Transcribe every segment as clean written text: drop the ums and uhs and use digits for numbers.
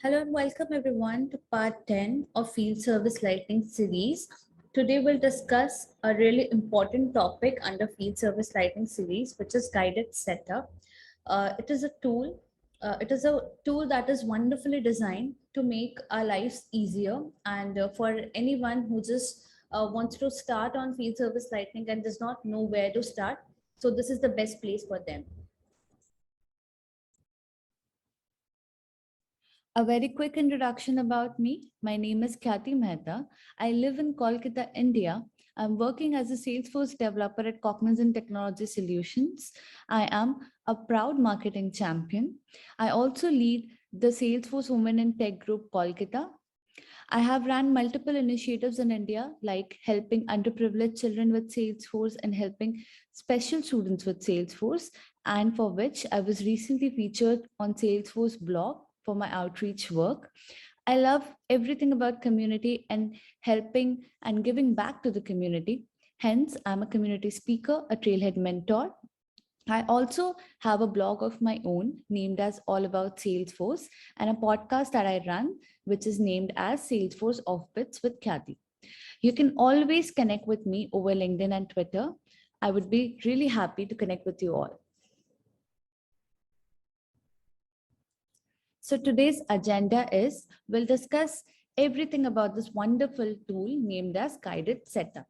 Hello and welcome everyone to part 10 of Field Service Lightning series. Today we'll discuss a really important topic under Field Service Lightning series, which is guided setup. It is a tool. It is a tool that is wonderfully designed to make our lives easier. And for anyone who just wants to start on Field Service Lightning and does not know where to start, so this is the best place for them. A very quick introduction about me. My name is Khyati Mehta. I live in Kolkata, India. I'm working as a Salesforce developer at Cognizant Technology Solutions. I am a proud marketing champion. I also lead the Salesforce Women in Tech Group Kolkata. I have run multiple initiatives in India, like helping underprivileged children with Salesforce and helping special students with Salesforce, and for which I was recently featured on Salesforce blog for my outreach work. I love everything about community and helping and giving back to the community. Hence, I'm a community speaker, a trailhead mentor. I also have a blog of my own named as All About Salesforce and a podcast that I run, which is named as Salesforce Offbits with Khyati. You can always connect with me over LinkedIn and Twitter. I would be really happy to connect with you all. So today's agenda is we'll discuss everything about this wonderful tool named as Guided Setup.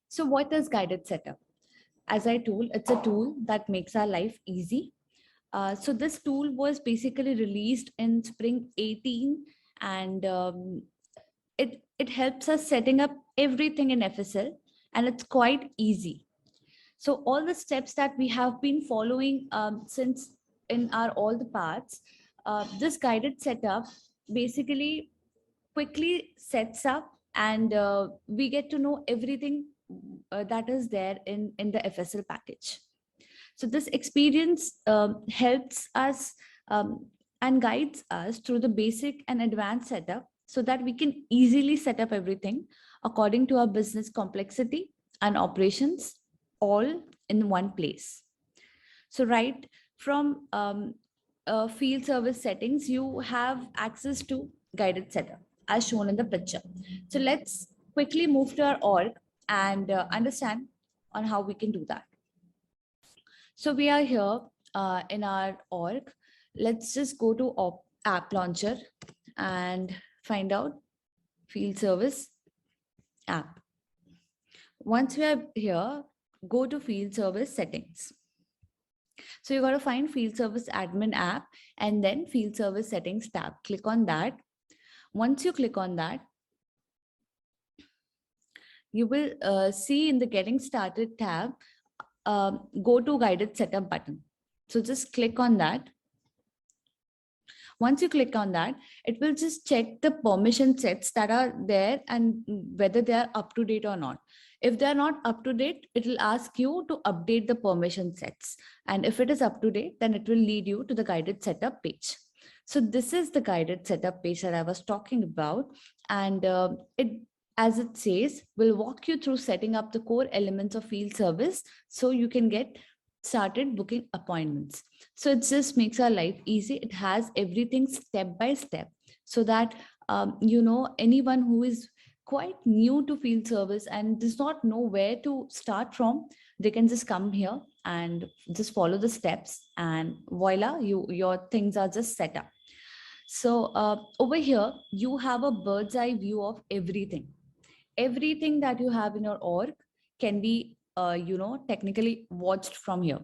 So what is Guided Setup? As I told, it's a tool that makes our life easy. So this tool was basically released in spring 18 and it helps us setting up everything in FSL and it's quite easy. So all the steps that we have been following since in our all the parts, this guided setup basically quickly sets up and we get to know everything that is there in the FSL package. So this experience helps us and guides us through the basic and advanced setup so that we can easily set up everything according to our business complexity and operations all in one place. So right from field service settings, you have access to guided setup as shown in the picture. So let's quickly move to our org and understand on how we can do that. So we are here in our org. Let's just go to app launcher and find out field service app. Once we are here, go to field service settings. So you got to find field service admin app and then field service settings tab. Click on that. Once you click on that, you will see in the getting started tab, go to guided setup button. So just click on that. Once you click on that, it will just check the permission sets that are there and whether they are up to date or not. If they're not up to date, it will ask you to update the permission sets. And if it is up to date, then it will lead you to the guided setup page. So this is the guided setup page that I was talking about. And it, as it says, will walk you through setting up the core elements of field service so you can get started booking appointments. So it just makes our life easy. It has everything step by step so that anyone who is quite new to field service and does not know where to start from, they can just come here and just follow the steps and voila, your things are just set up. So over here, you have a bird's eye view of everything. Everything that you have in your org can be technically watched from here.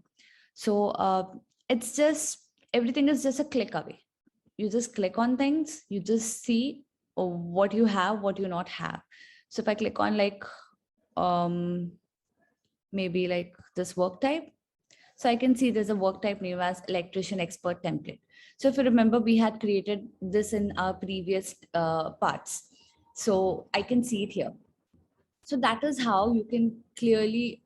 So it's just everything is just a click away. You just click on things, you just see what you have, what you not have. So if I click on like maybe like this work type, so I can see there's a work type name as electrician expert template. So if you remember, we had created this in our previous parts. So I can see it here. So that is how you can clearly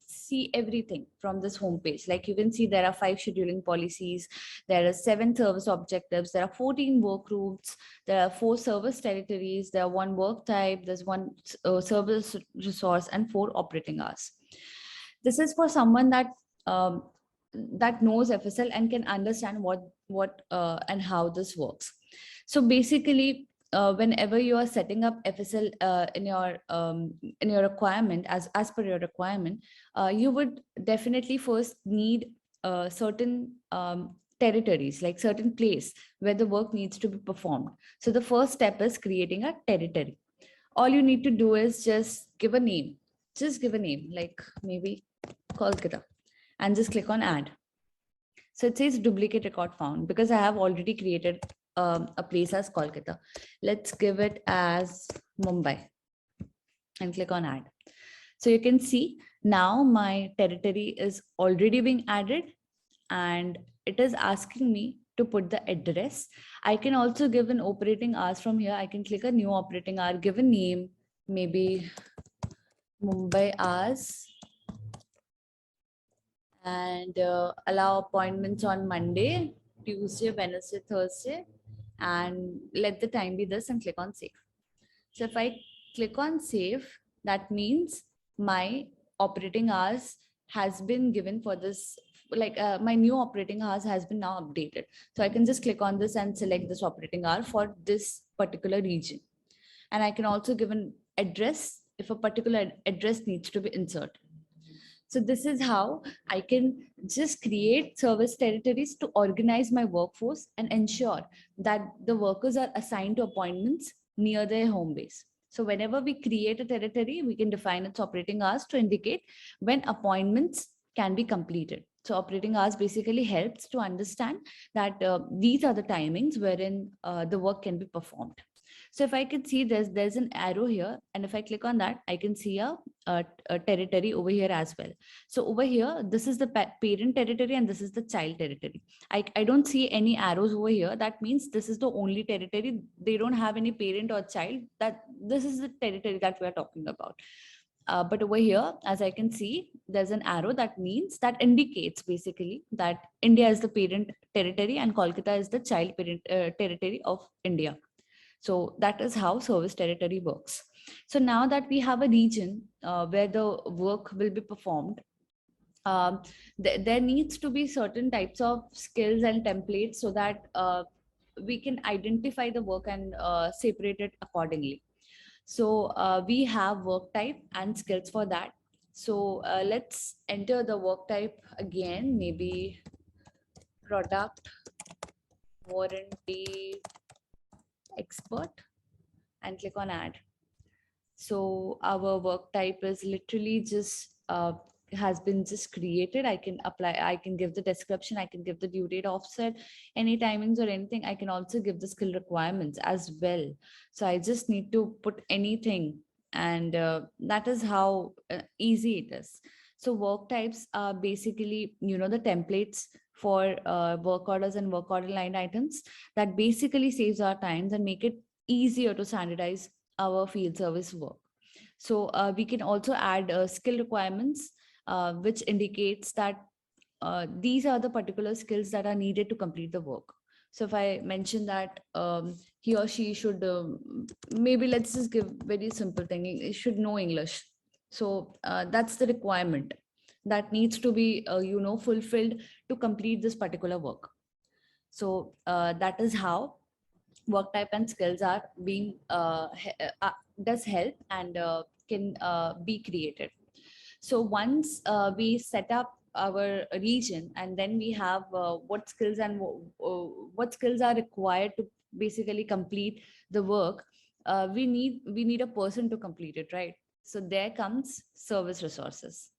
see everything from this homepage. Like you can see there are 5 scheduling policies, there are 7 service objectives, there are 14 work routes, there are 4 service territories, there are 1 work type, there's 1 service resource and 4 operating hours. This is for someone that knows FSL and can understand what what and how this works. So basically, whenever you are setting up FSL in your requirement, as per your requirement, you would definitely first need certain territories, like certain place where the work needs to be performed. So the first step is creating a territory. All you need to do is just give a name. Just give a name, like maybe Kolkata, and just click on add. So it says duplicate record found because I have already created a place as Kolkata. Let's give it as Mumbai and click on add. So you can see now my territory is already being added, and it is asking me to put the address. I can also give an operating hours from here. I can click a new operating hour, give a name, maybe Mumbai hours, and allow appointments on Monday, Tuesday, Wednesday, Thursday, and let the time be this and click on save. So if I click on save, that means my operating hours has been given for this, like my new operating hours has been now updated. So I can just click on this and select this operating hour for this particular region. And I can also give an address if a particular address needs to be inserted. So this is how I can just create service territories to organize my workforce and ensure that the workers are assigned to appointments near their home base. So whenever we create a territory, we can define its operating hours to indicate when appointments can be completed. So operating hours basically helps to understand that these are the timings wherein the work can be performed. So if I can see there's an arrow here, and if I click on that, I can see a territory over here as well. So over here, this is the parent territory and this is the child territory. I don't see any arrows over here. That means this is the only territory. They don't have any parent or child. That this is the territory that we are talking about. But over here, as I can see, there's an arrow that means that indicates basically that India is the parent territory and Kolkata is the child parent territory of India. So that is how service territory works. So now that we have a region where the work will be performed, there needs to be certain types of skills and templates so that we can identify the work and separate it accordingly. So we have work type and skills for that. So let's enter the work type again, maybe product warranty expert, and click on add. So our work type is literally just has been just created. I can apply, I can give the description, I can give the due date offset, any timings or anything. I can also give the skill requirements as well. So I just need to put anything, and that is how easy it is. So work types are basically, you know, the templates for work orders and work order line items that basically saves our times and make it easier to standardize our field service work. So we can also add skill requirements, which indicates that these are the particular skills that are needed to complete the work. So if I mention that he or she should, maybe let's just give very simple thing, it should know English. So that's the requirement that needs to be, you know, fulfilled to complete this particular work. So that is how work type and skills are being does help and can be created. So once we set up our region, and then we have what skills and what skills are required to basically complete the work, we need a person to complete it, right? So there comes service resources.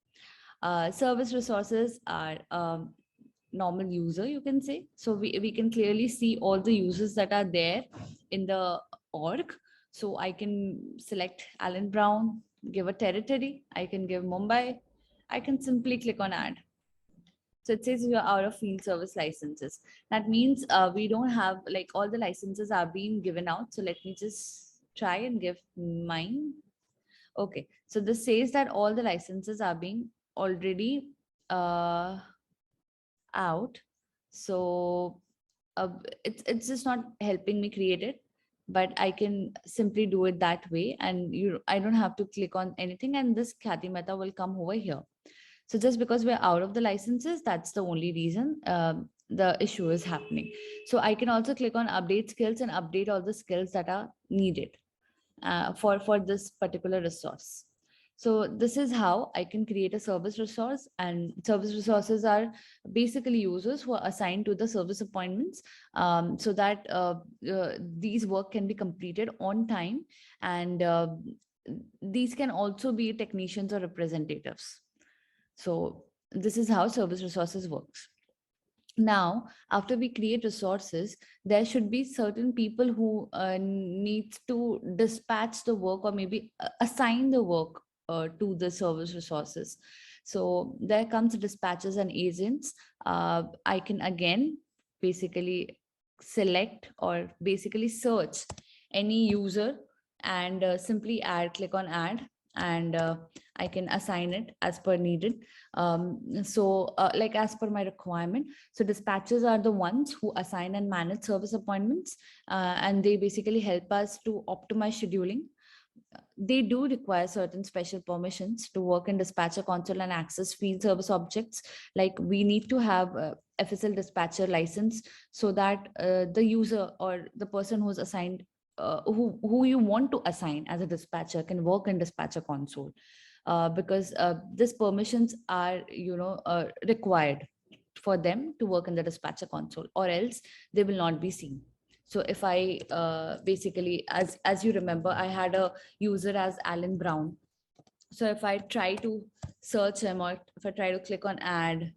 Service resources are normal user, you can say. So we can clearly see all the users that are there in the org. So I can select Alan Brown, give a territory. I can give Mumbai. I can simply click on add. So it says you're out of field service licenses. That means we don't have, like, all the licenses are being given out. So let me just try and give mine. Okay, so this says that all the licenses are being already out. So uh, it's just not helping me create it, but I can simply do it that way, and I don't have to click on anything, and this Khyati Mehta will come over here. So just because we're out of the licenses, that's the only reason. the issue is happening. So I can also click on update skills and update all the skills that are needed for this particular resource. So this is how I can create a service resource, and service resources are basically users who are assigned to the service appointments, so that these work can be completed on time, and these can also be technicians or representatives. So this is how service resources works. Now, after we create resources, there should be certain people who needs to dispatch the work, or maybe assign the work to the service resources. So there comes dispatchers and agents. I can again basically select or basically search any user, and simply click on add, and I can assign it as per needed. Like as per my requirement. So dispatchers are the ones who assign and manage service appointments, and they basically help us to optimize scheduling. They do require certain special permissions to work in dispatcher console and access field service objects. Like we need to have a FSL dispatcher license, so that the user or the person who's assigned, who you want to assign as a dispatcher, can work in dispatcher console, because these permissions are required for them to work in the dispatcher console, or else they will not be seen. So if I basically, as you remember, I had a user as Alan Brown. So if I try to search him, or if I try to click on add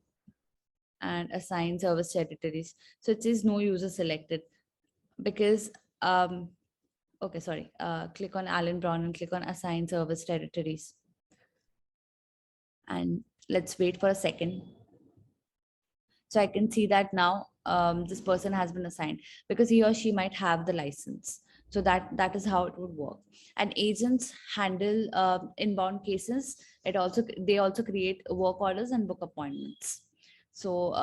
and assign service territories, so it says no user selected, because okay, sorry, click on Alan Brown and click on assign service territories, and let's wait for a second. So I can see that now this person has been assigned, because he or she might have the license. So that is how it would work. And agents handle inbound cases. They also create work orders and book appointments. So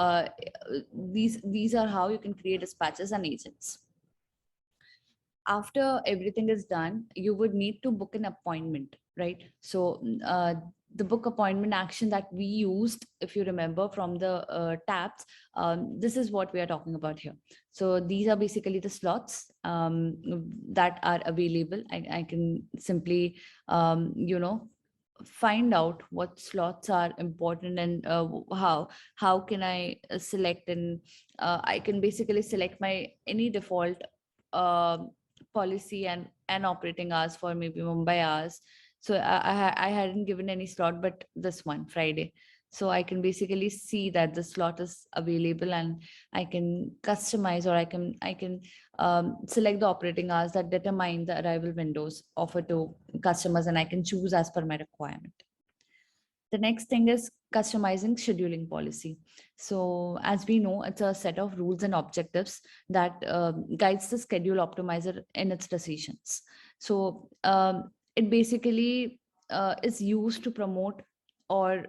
these are how you can create dispatches and agents. After everything is done, you would need to book an appointment, right? So the book appointment action that we used, if you remember from the tabs, this is what we are talking about here. So these are basically the slots that are available. I can simply find out what slots are important, and how can I select, and I can basically select my any default uh, policy and operating hours for maybe Mumbai hours. So I hadn't given any slot, but this one Friday. So I can basically see that the slot is available, and I can customize, or I can select the operating hours that determine the arrival windows offered to customers, and I can choose as per my requirement. The next thing is customizing scheduling policy. So as we know, it's a set of rules and objectives that guides the schedule optimizer in its decisions. So it basically is used to promote, or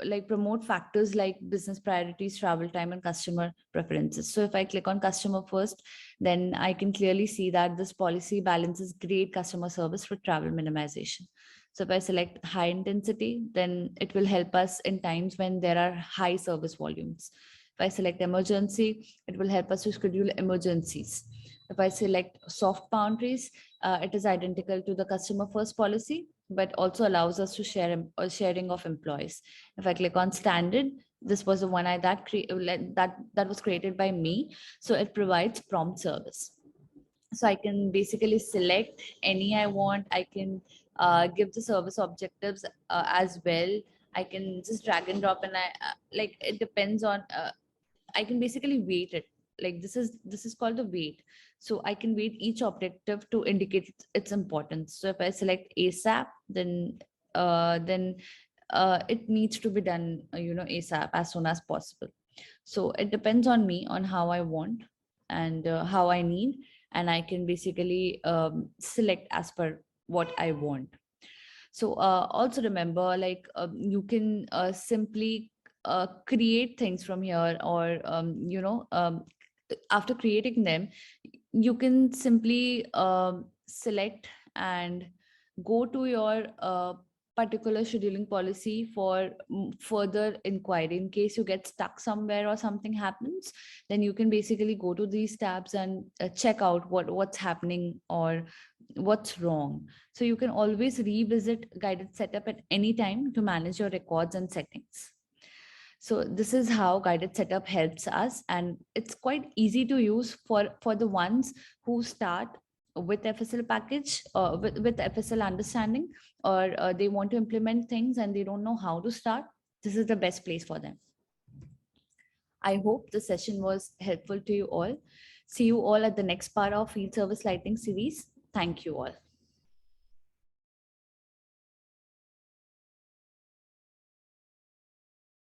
like promote factors like business priorities, travel time, and customer preferences. So if I click on customer first, then I can clearly see that this policy balances great customer service with travel minimization. So if I select high intensity, then it will help us in times when there are high service volumes. If I select emergency, it will help us to schedule emergencies. If I select soft boundaries, it is identical to the customer first policy, but also allows us to sharing of employees. If I click on standard, this was the one that was created by me. So it provides prompt service. So I can basically select any I want. I can give the service objectives as well. I can just drag and drop, and I like it depends on. I can basically weight it. Like this is called the weight. So I can weight each objective to indicate its importance. So if I select ASAP, then it needs to be done, ASAP, as soon as possible. So it depends on me on how I want, and how I need, and I can basically select as per what I want. So also remember, like you can simply create things from here, or after creating them, you can simply select and go to your particular scheduling policy for further inquiry. In case you get stuck somewhere or something happens, then you can basically go to these tabs and check out what's happening or what's wrong. So you can always revisit guided setup at any time to manage your records and settings. So this is how guided setup helps us, and it's quite easy to use for the ones who start with FSL package, with FSL understanding, or they want to implement things and they don't know how to start. This is the best place for them. I hope the session was helpful to you all. See you all at the next part of Field Service Lighting series. Thank you all.